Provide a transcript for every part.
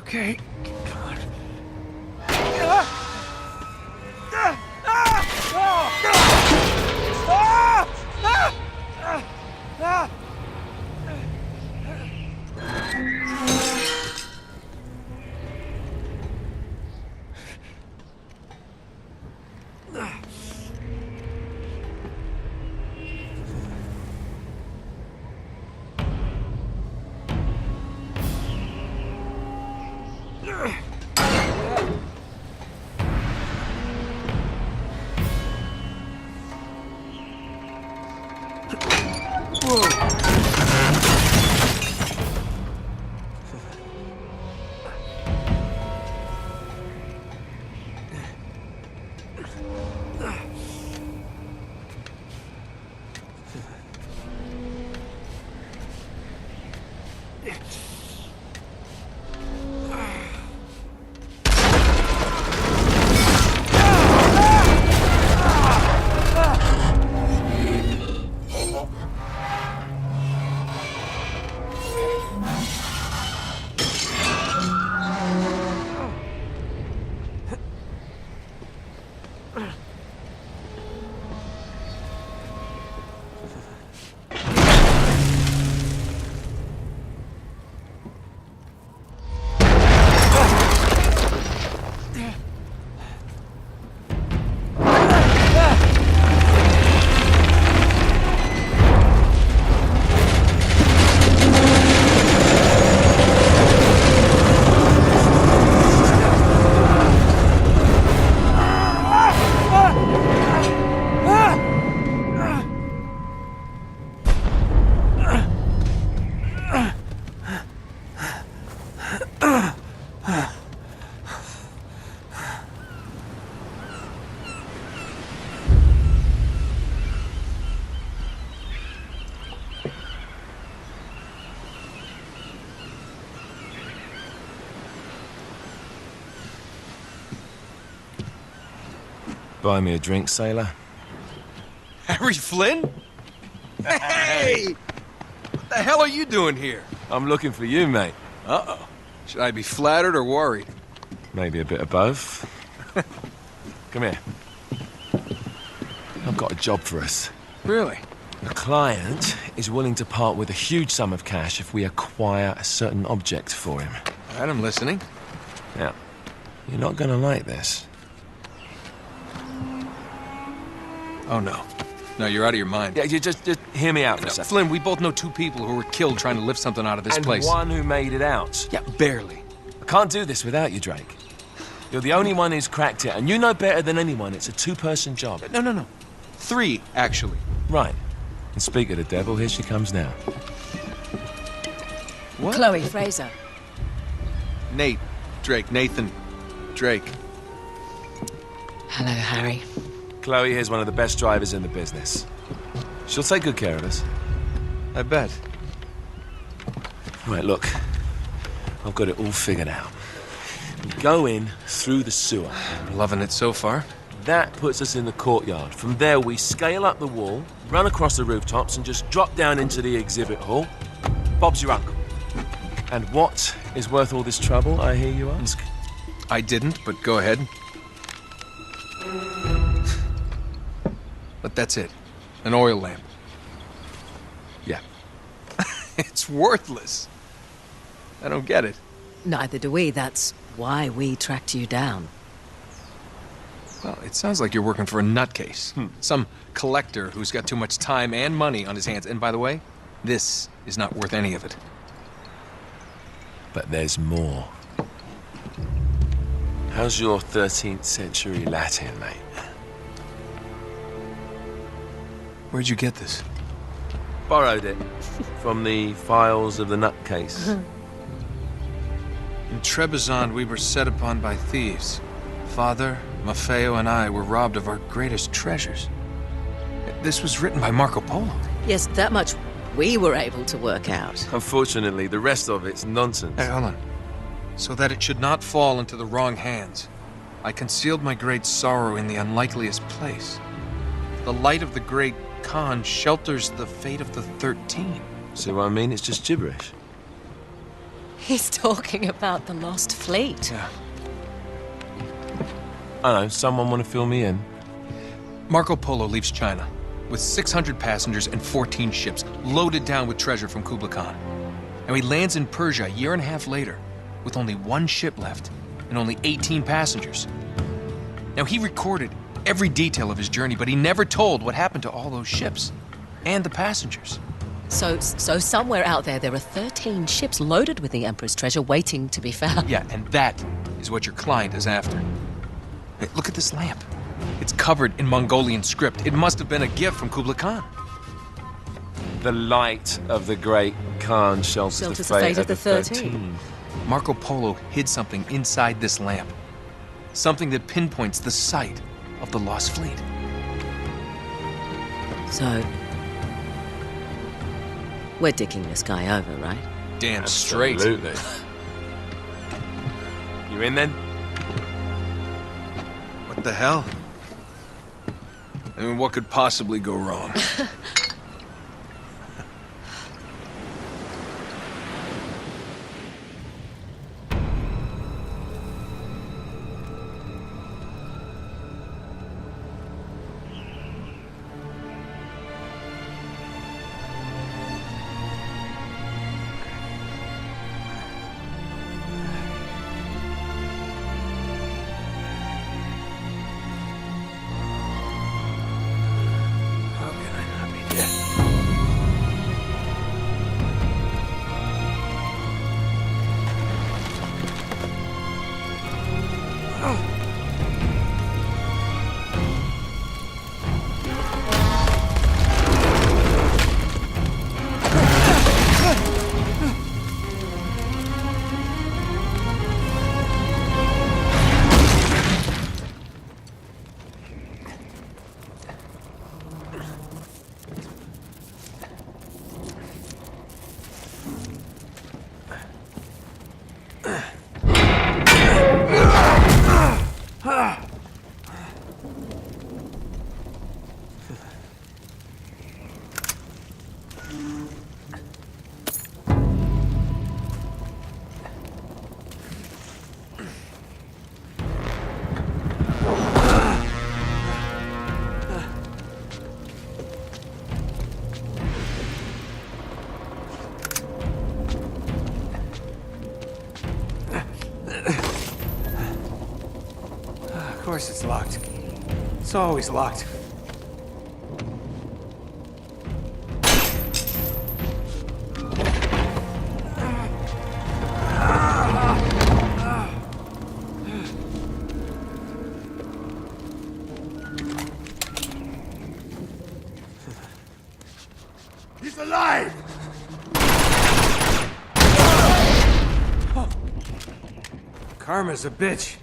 Okay. Come on. Buy me a drink, sailor? Harry Flynn? Hey! What the hell are you doing here? I'm looking for you, mate. Uh-oh. Should I be flattered or worried? Maybe a bit of both. Come here. I've got a job for us. Really? The client is willing to part with a huge sum of cash if we acquire a certain object for him. All right, I'm listening. Now, you're not gonna like this. Oh, no. No, you're out of your mind. Yeah, you just hear me out for a second. Flynn, we both know two people who were killed trying to lift something out of this place. And one who made it out. Yeah, barely. I can't do this without you, Drake. You're the only one who's cracked it, and you know better than anyone it's a two-person job. No. Three, actually. Right. And speak of the devil, here she comes now. What? Chloe Fraser. Nate. Drake. Nathan. Drake. Hello, Harry. Chloe here's one of the best drivers in the business. She'll take good care of us. I bet. Right, look. I've got it all figured out. We go in through the sewer. I'm loving it so far. That puts us in the courtyard. From there, we scale up the wall, run across the rooftops, and just drop down into the exhibit hall. Bob's your uncle. And what is worth all this trouble, I hear you ask? I didn't, but go ahead. But that's it. An oil lamp. Yeah. It's worthless. I don't get it. Neither do we. That's why we tracked you down. Well, it sounds like you're working for a nutcase. Some collector who's got too much time and money on his hands. And by the way, this is not worth any of it. But there's more. How's your 13th century Latin, mate? Where'd you get this? Borrowed it from the files of the nutcase. In Trebizond, we were set upon by thieves. Father, Maffeo, and I were robbed of our greatest treasures. This was written by Marco Polo. Yes, that much we were able to work out. Unfortunately, the rest of it's nonsense. Hey, hold on. So that it should not fall into the wrong hands, I concealed my great sorrow in the unlikeliest place. The light of the great Khan shelters the fate of the 13. See what I mean? It's just gibberish. He's talking about the lost fleet. Yeah. I don't know, someone want to fill me in? Marco Polo leaves China with 600 passengers and 14 ships loaded down with treasure from Kublai Khan. And he lands in Persia a year and a half later with only one ship left and only 18 passengers. Now, he recorded every detail of his journey, but he never told what happened to all those ships and the passengers. So somewhere out there are 13 ships loaded with the Emperor's treasure waiting to be found. Yeah, and that is what your client is after. Hey, look at this lamp. It's covered in Mongolian script. It must have been a gift from Kublai Khan. The light of the great Khan shelters the fate of the 13. Marco Polo hid something inside this lamp. Something that pinpoints the site of the lost fleet. So, we're dicking this guy over, right? Damn straight. Absolutely. You in then? What the hell? I mean, what could possibly go wrong? Of course it's locked. It's always locked. He's alive! Karma's a bitch.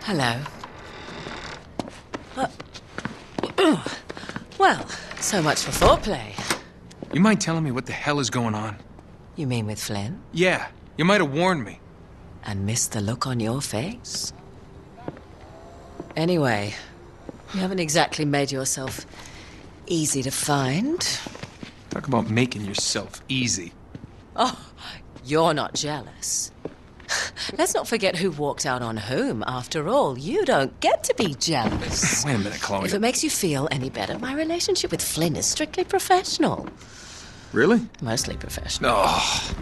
Hello. Well, so much for foreplay. You mind telling me what the hell is going on? You mean with Flynn? Yeah, you might have warned me. And missed the look on your face? Anyway, you haven't exactly made yourself easy to find. Talk about making yourself easy. Oh, you're not jealous. Let's not forget who walked out on whom. After all, you don't get to be jealous. Wait a minute, Chloe. If it makes you feel any better, my relationship with Flynn is strictly professional. Really? Mostly professional. Oh.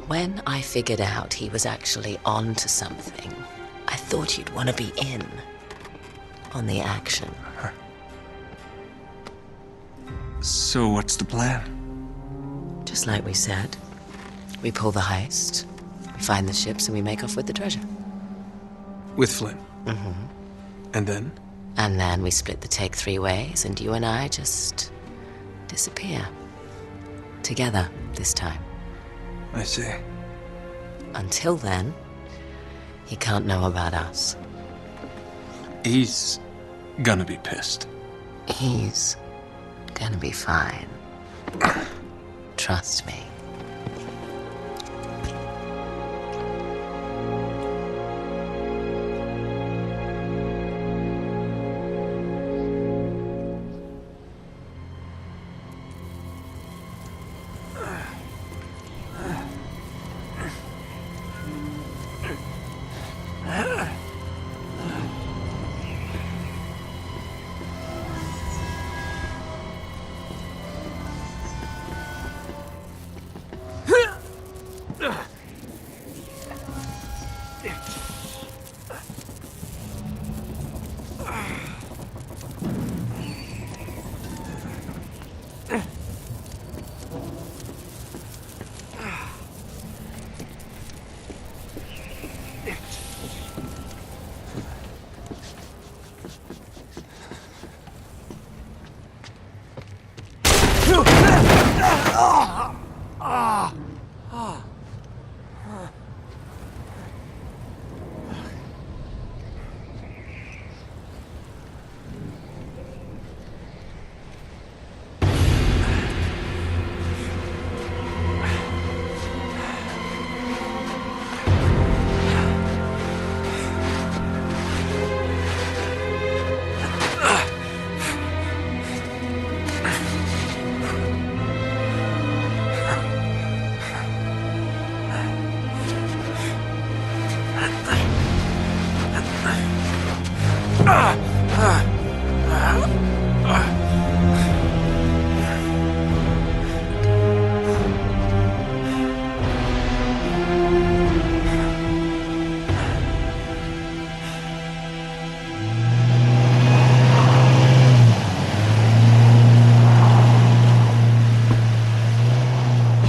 When I figured out he was actually on to something, I thought you'd want to be in on the action. So what's the plan? Just like we said, we pull the heist, we find the ships, and we make off with the treasure. With Flynn? Mm-hmm. And then? And then we split the take 3 ways, and you and I just disappear. Together, this time. I see. Until then, he can't know about us. He's gonna be pissed. He's gonna be fine. Trust me.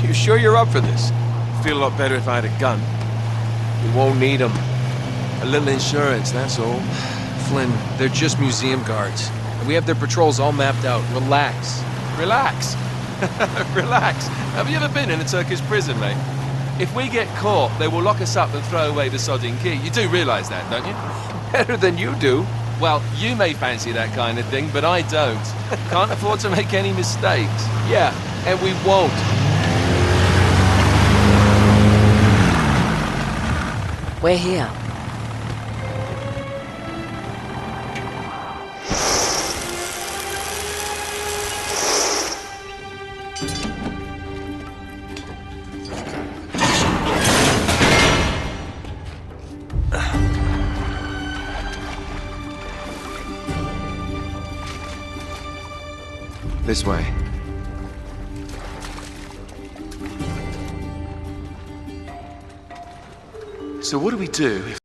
You sure you're up for this? Feel a lot better if I had a gun. We won't need them. A little insurance, that's all. Flynn, they're just museum guards. We have their patrols all mapped out. Relax. Relax. Relax. Have you ever been in a Turkish prison, mate? If we get caught, they will lock us up and throw away the sodding key. You do realise that, don't you? Better than you do. Well, you may fancy that kind of thing, but I don't. Can't afford to make any mistakes. Yeah, and we won't. We're here. This way. So what do we do if